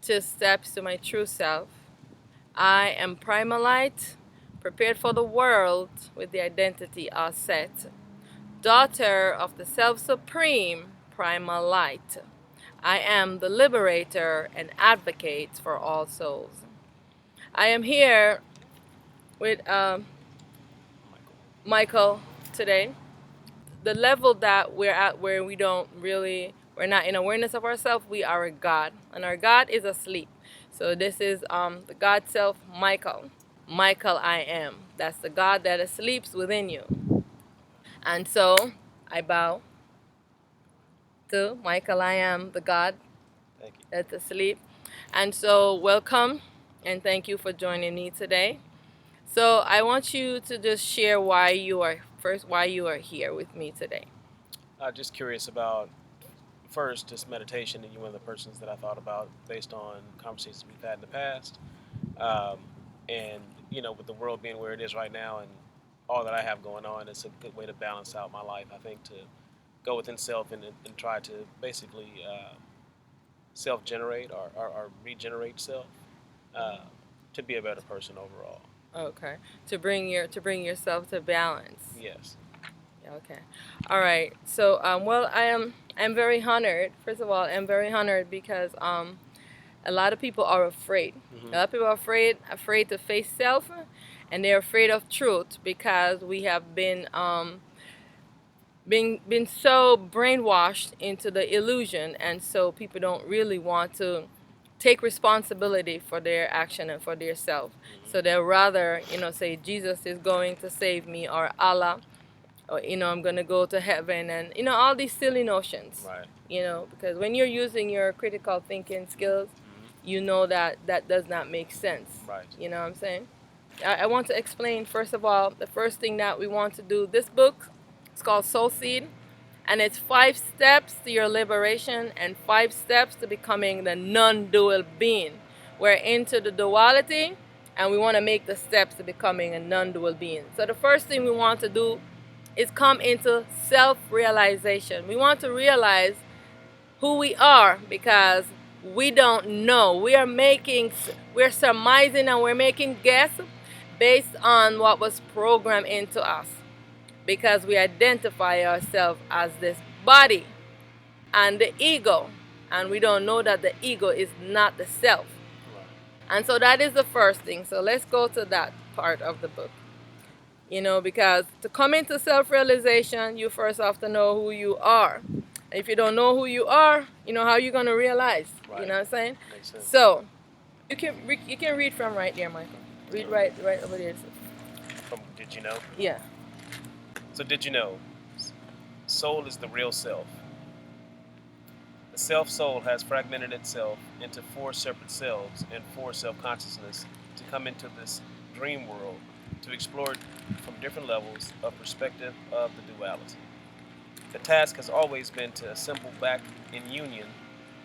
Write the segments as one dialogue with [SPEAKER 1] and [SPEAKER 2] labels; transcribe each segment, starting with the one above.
[SPEAKER 1] to steps to my true self. I am primal light, prepared for the world with the identity all set. Daughter of the self-supreme primal light. I am the liberator and advocate for all souls. I am here with Michael today. The level that we're at where we're not in awareness of ourselves, we are a God. And our God is asleep. So this is the God self, Michael. Michael I am. That's the God that sleeps within you. And so I bow to Michael I am, the God that's asleep. And so welcome and thank you for joining me today. So I want you to just share why you are here with me today.
[SPEAKER 2] Just curious about first just meditation, and you're one of the persons that I thought about based on conversations we've had in the past. Um, and with the world being where it is right now, and all that I have going on, it's a good way to balance out my life. I think to go within self and try to basically self-generate or regenerate self uh, to be a better person overall.
[SPEAKER 1] Okay. To bring yourself to balance.
[SPEAKER 2] Yes.
[SPEAKER 1] Okay. All right. So well I'm very honored. First of all, I'm very honored because a lot of people are afraid.
[SPEAKER 2] Mm-hmm.
[SPEAKER 1] A lot of people are afraid to face self, and they're afraid of truth because we have been so brainwashed into the illusion, and so people don't really want to take responsibility for their action and for their self.
[SPEAKER 2] Mm-hmm.
[SPEAKER 1] So they'll rather, say Jesus is going to save me, or Allah, or I'm going to go to heaven, and all these silly notions.
[SPEAKER 2] Right.
[SPEAKER 1] Because when you're using your critical thinking skills, that does not make sense.
[SPEAKER 2] Right.
[SPEAKER 1] You know what I'm saying? I want to explain, first of all, the first thing that we want to do. This book, it's called Soul Seed, and it's 5 steps to your liberation and 5 steps to becoming the non-dual being. We're into the duality, and we want to make the steps to becoming a non-dual being. So the first thing we want to do is come into self-realization. We want to realize who we are, because we don't know. We're surmising, and we're making guesses based on what was programmed into us, because we identify ourselves as this body and the ego, and we don't know that the ego is not the self. And so that is the first thing. So let's go to that part of the book. Because to come into self-realization, you first have to know who you are. If you don't know who you are, how are you going to realize?
[SPEAKER 2] Right.
[SPEAKER 1] You know what I'm saying?
[SPEAKER 2] Makes sense.
[SPEAKER 1] So you can read from right there, Michael. Read right over there.
[SPEAKER 2] From Did You Know?
[SPEAKER 1] Yeah.
[SPEAKER 2] So did you know? Soul is the real self. The self-soul has fragmented itself into 4 separate selves and 4 self-consciousness to come into this dream world to explore it from different levels of perspective of the duality. The task has always been to assemble back in union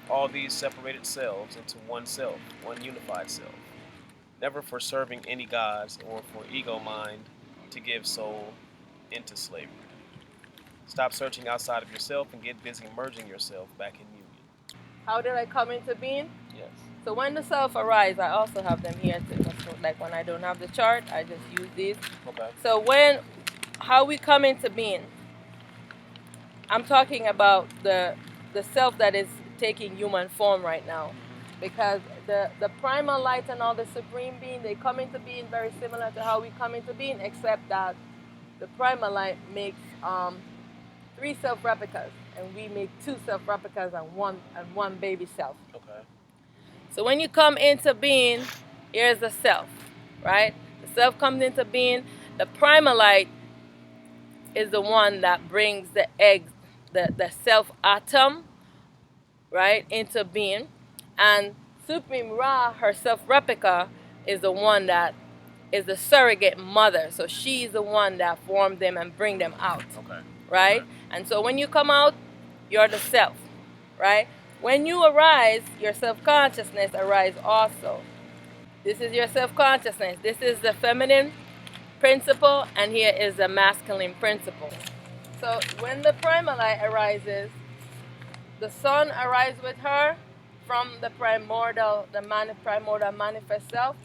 [SPEAKER 2] all these separated selves into one self, one unified self, never for serving any gods or for ego mind to give soul into slavery. Stop searching outside of yourself and get busy merging yourself back in union.
[SPEAKER 1] How did I come into being?
[SPEAKER 2] Yes.
[SPEAKER 1] So when the self arise, I also have them here too. So like when I don't have the chart, I just use these.
[SPEAKER 2] Okay.
[SPEAKER 1] So how we come into being, I'm talking about the self that is taking human form right now, because the primal light and all the supreme being, they come into being very similar to how we come into being, except that the primal light makes 3 self replicas, and we make 2 self replicas and one baby self.
[SPEAKER 2] Okay.
[SPEAKER 1] So when you come into being, here's the self, right? The self comes into being. The primal light is the one that brings the egg, the self atom, right, into being. And Supreme Ra, her self replica, is the one that is the surrogate mother. So she's the one that formed them and bring them out.
[SPEAKER 2] Okay.
[SPEAKER 1] Right?
[SPEAKER 2] Okay.
[SPEAKER 1] And so when you come out, you're the self, right? When you arise, your self-consciousness arises also. This is your self-consciousness. This is the feminine principle, and here is the masculine principle. So when the primal light arises, the sun arises with her, from the primordial, primordial manifest self,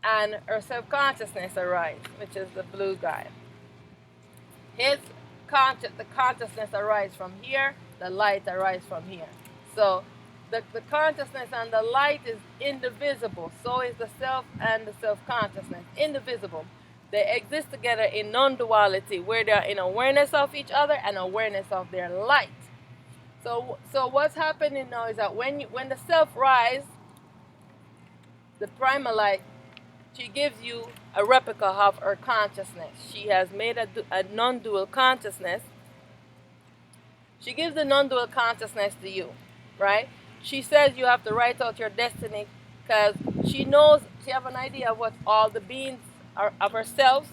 [SPEAKER 1] and her self-consciousness arise, which is the blue guy. His the consciousness arise from here, the light arise from here. So the consciousness and the light is indivisible. So is the self and the self-consciousness, indivisible. They exist together in non-duality, where they are in awareness of each other and awareness of their light. So what's happening now is that when the self rise, the primal light, she gives you a replica of her consciousness. She has made a non-dual consciousness. She gives the non-dual consciousness to you, right? She says you have to write out your destiny because she knows, she have an idea of what all the beings are of herself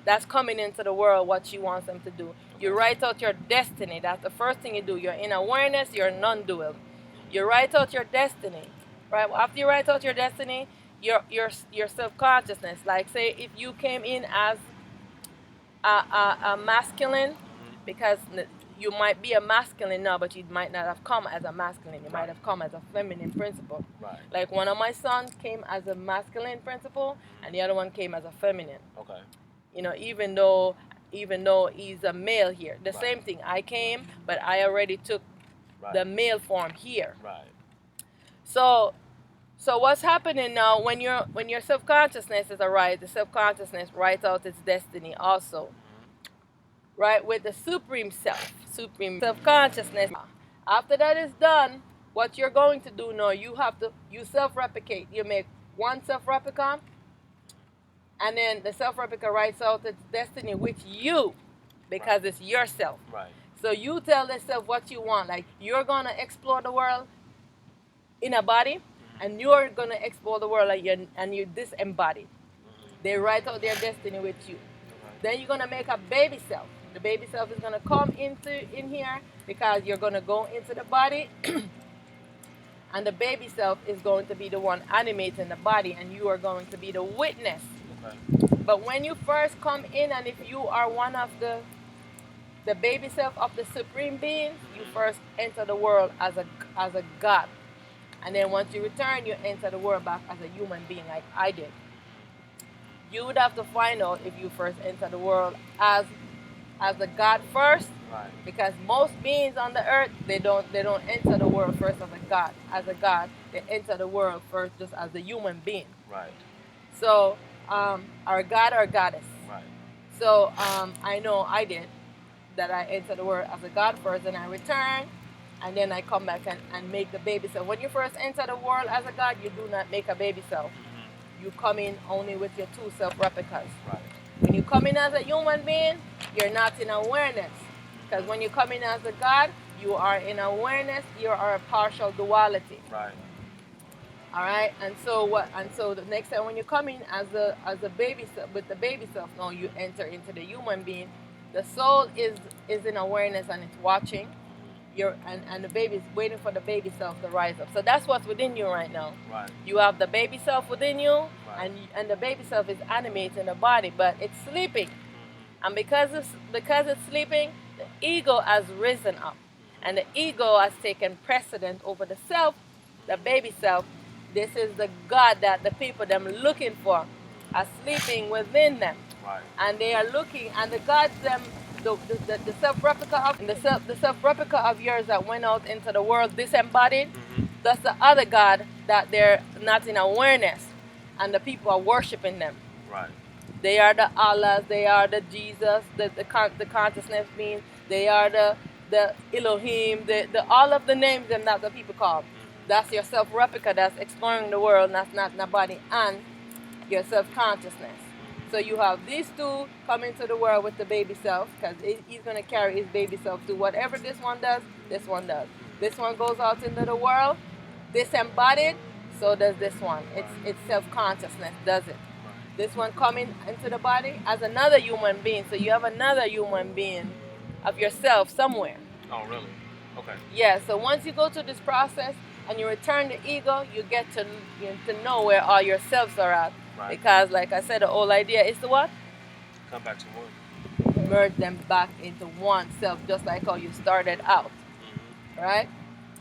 [SPEAKER 1] that's coming into the world, what she wants them to do. You write out your destiny. That's the first thing you do. You're in awareness, you're non-dual. You write out your destiny, right? After you write out your destiny, your self-consciousness, like say if you came in as a masculine, because you might be a masculine now, but you might not have come as a masculine. You might have come as a feminine principle.
[SPEAKER 2] Right.
[SPEAKER 1] Like one of my sons came as a masculine principle, and the other one came as a feminine.
[SPEAKER 2] Okay.
[SPEAKER 1] You know, even though he's a male here, the same thing. I came, but I already took the male form here.
[SPEAKER 2] Right.
[SPEAKER 1] So what's happening now when your self-consciousness is arise, the self-consciousness writes out its destiny also. Right, with the supreme supreme self-consciousness. After that is done, what you're going to do now, you self-replicate. You make one self-replica, and then the self-replica writes out its destiny with you, because it's yourself.
[SPEAKER 2] Right.
[SPEAKER 1] So you tell yourself what you want. Like, you're gonna explore the world in a body, and you're gonna explore the world and you disembodied. They write out their destiny with you. Then you're gonna make a baby self. The baby self is gonna come in here, because you're gonna go into the body, and the baby self is going to be the one animating the body, and you are going to be the witness. Okay. But when you first come in, and if you are one of the baby self of the supreme being, you first enter the world as a god, and then once you return, you enter the world back as a human being, like I did. You would have to find out if you first enter the world as a god first, right? Because most beings on the earth, they don't enter the world first as a god. They enter the world first just as a human being.
[SPEAKER 2] Right.
[SPEAKER 1] So, our god or goddess.
[SPEAKER 2] Right.
[SPEAKER 1] So, I know I did that. I enter the world as a god first, and I return, and then I come back and make the baby self. When you first enter the world as a god, you do not make a baby self. You come in only with your two self replicas. Right. When you come in as a human being, you're not in awareness. Because when you come in as a God, you are in awareness, you are a partial duality.
[SPEAKER 2] Right.
[SPEAKER 1] Alright? And so the next time when you come in as a baby self, with the baby self, now you enter into the human being. The soul is in awareness, and it's watching. And the baby is waiting for the baby self to rise up. So that's what's within you right now. Right. You have the baby self within you, right. and the baby self is animating the body, but it's sleeping. And because it's sleeping, the ego has risen up, and the ego has taken precedent over the self, the baby self. This is the God that the people them looking for, are sleeping within them. Right. And they are looking, and the gods them. The self-replica of yours that went out into the world disembodied, that's the other God that they're not in awareness, and the people are worshiping them. Right. They are the Allahs, they are the Jesus, the consciousness beings, they are the Elohim, the all of the names them that the people call. That's your self-replica that's exploring the world, and that's not nobody, and your self-consciousness. So you have these two coming to the world with the baby self, because he's going to carry his baby self to whatever this one does, this one does. This one goes out into the world, disembodied, so does this one. It's self-consciousness does it. This one coming into the body as another human being, so you have another human being of yourself somewhere.
[SPEAKER 2] Oh, really? Okay.
[SPEAKER 1] Yeah, so once you go through this process and you return the ego, you get to know where all your selves are at. Right. Because, like I said, the whole idea is to what?
[SPEAKER 2] Come back to one.
[SPEAKER 1] Merge them back into one self, just like how you started out. Right?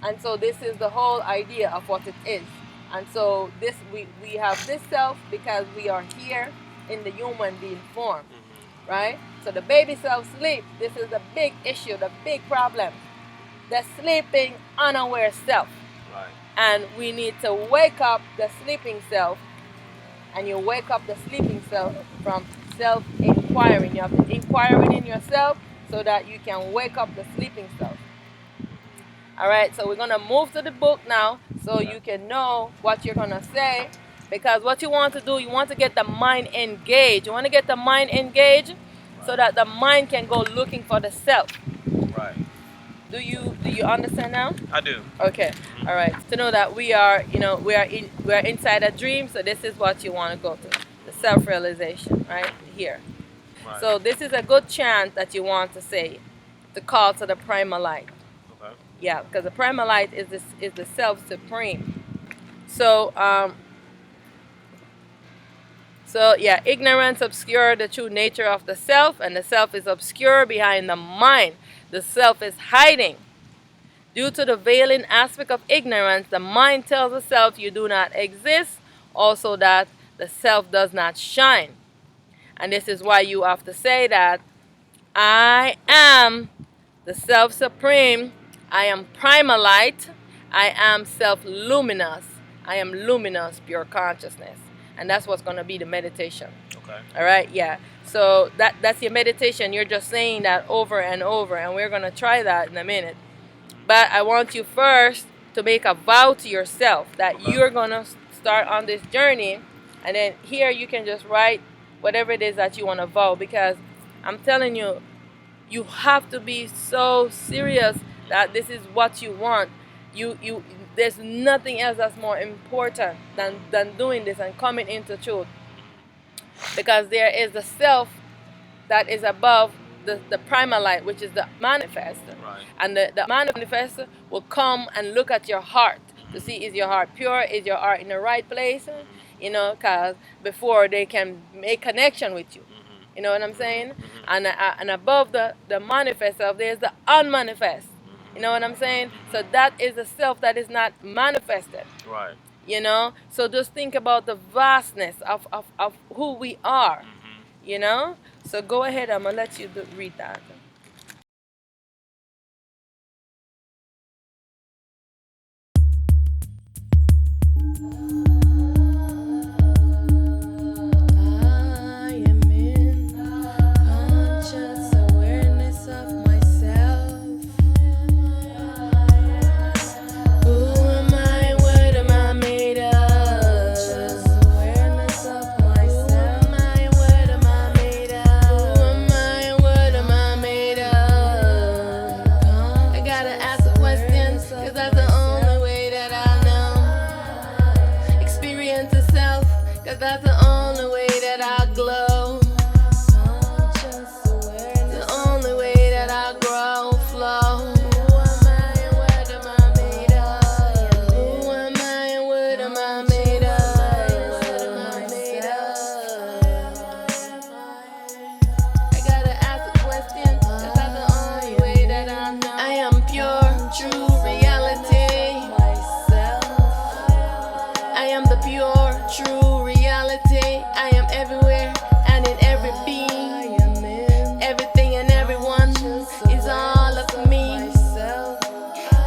[SPEAKER 1] And so this is the whole idea of what it is. And so this we have this self because we are here in the human being form, right? So the baby self sleep. This is the big issue, the big problem. The sleeping unaware self.
[SPEAKER 2] Right.
[SPEAKER 1] And we need to wake up the sleeping self. And you wake up the sleeping self from self-inquiring. You have to inquire within yourself so that you can wake up the sleeping self. All right, so we're going to move to the book now so you can know what you're going to say. Because what you want to do, you want to get the mind engaged. You want to get the mind engaged so that the mind can go looking for the self.
[SPEAKER 2] Right.
[SPEAKER 1] Do you understand now?
[SPEAKER 2] I do.
[SPEAKER 1] Okay. All right. To know that we are inside a dream, so this is what you want to go to. The self-realization, right? Here.
[SPEAKER 2] Right.
[SPEAKER 1] So this is a good chant that you want to say to call to the primal light.
[SPEAKER 2] Okay.
[SPEAKER 1] Yeah, because the primal light is the self supreme. So yeah, ignorance obscure the true nature of the self, and the self is obscure behind the mind. The self is hiding. Due to the veiling aspect of ignorance, the mind tells the self you do not exist, also that the self does not shine. And this is why you have to say that I am the self supreme, I am primal light, I am self luminous, I am luminous pure consciousness. And that's what's going to be the meditation.
[SPEAKER 2] Okay.
[SPEAKER 1] All right, yeah. So that's your meditation. You're just saying that over and over, and we're going to try that in a minute. But I want you first to make a vow to yourself that you're going to start on this journey. And then here you can just write whatever it is that you want to vow. Because I'm telling you, you have to be so serious that this is what you want. There's nothing else that's more important than doing this and coming into truth. Because there is the self that is above the primal light, which is the manifest.
[SPEAKER 2] Right.
[SPEAKER 1] And the manifest will come and look at your heart to see, is your heart pure, is your heart in the right place, because before they can make connection with you. You know what I'm saying? And above the manifest self, there's the unmanifest. You know what I'm saying? So that is the self that is not manifested.
[SPEAKER 2] Right.
[SPEAKER 1] So just think about the vastness of who we are. So go ahead, I'm gonna let you read that. I am in conscious awareness of myself. Who am I? What am I made of? Conscious awareness of myself. Who am I? What am I made of? Who am I? What am I made of? I gotta ask the questions, cause that's the only way that I know. Experience the self, cause that's the only way that I glow. The only way that I grow, flow. Who am I and what am I made of? Who am I and what am I made of? What am I made of? I gotta ask the question, cause that's the only way that I know. I am pure, true reality. I am the pure, true reality. I am everywhere and in every being. Everything and everyone is all of me.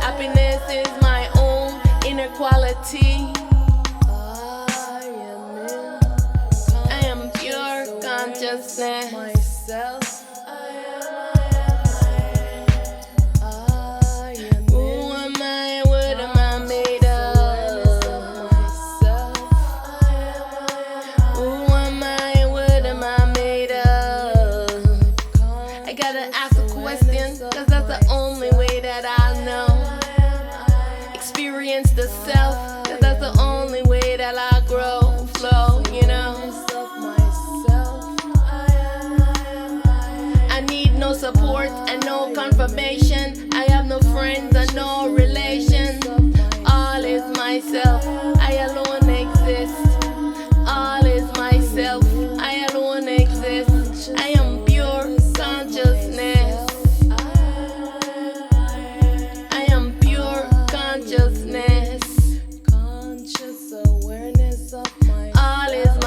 [SPEAKER 1] Happiness is my own inner quality. I am pure consciousness. Who am I? What am I made of? Who am I? What am I made of? I gotta ask a question, cause that's the only way that I know. Experience the self, cause that's the only way that I grow, flow,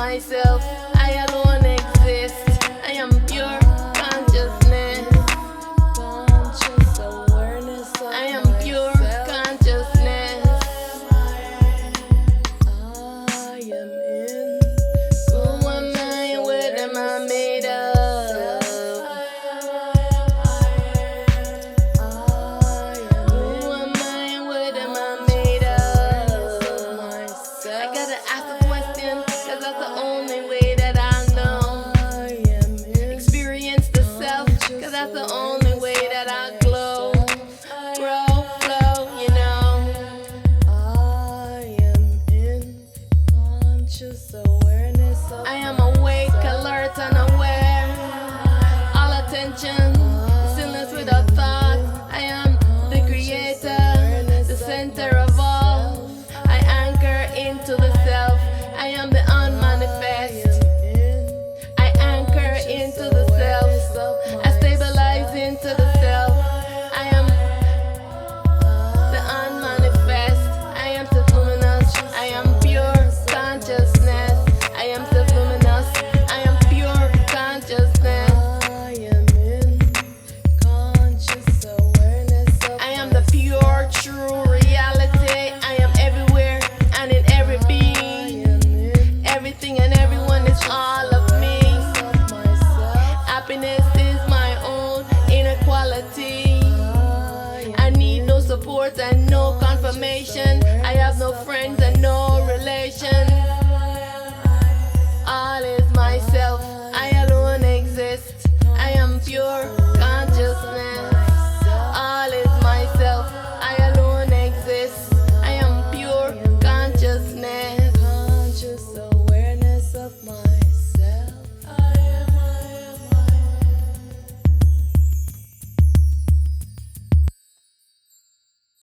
[SPEAKER 1] myself. I alone exist. I am pure consciousness.
[SPEAKER 3] Conscious awareness of
[SPEAKER 1] I am
[SPEAKER 3] myself.
[SPEAKER 1] pure consciousness.
[SPEAKER 3] I am in
[SPEAKER 1] Who am I? What am I made of? Who am I? What am I made of? I gotta ask the question, cause that's the only way that I know. Experience the self, cause that's the only way that I glow. Grow, flow, you know.
[SPEAKER 3] I am in conscious awareness of
[SPEAKER 1] I am awake, alert, and aware. All attention.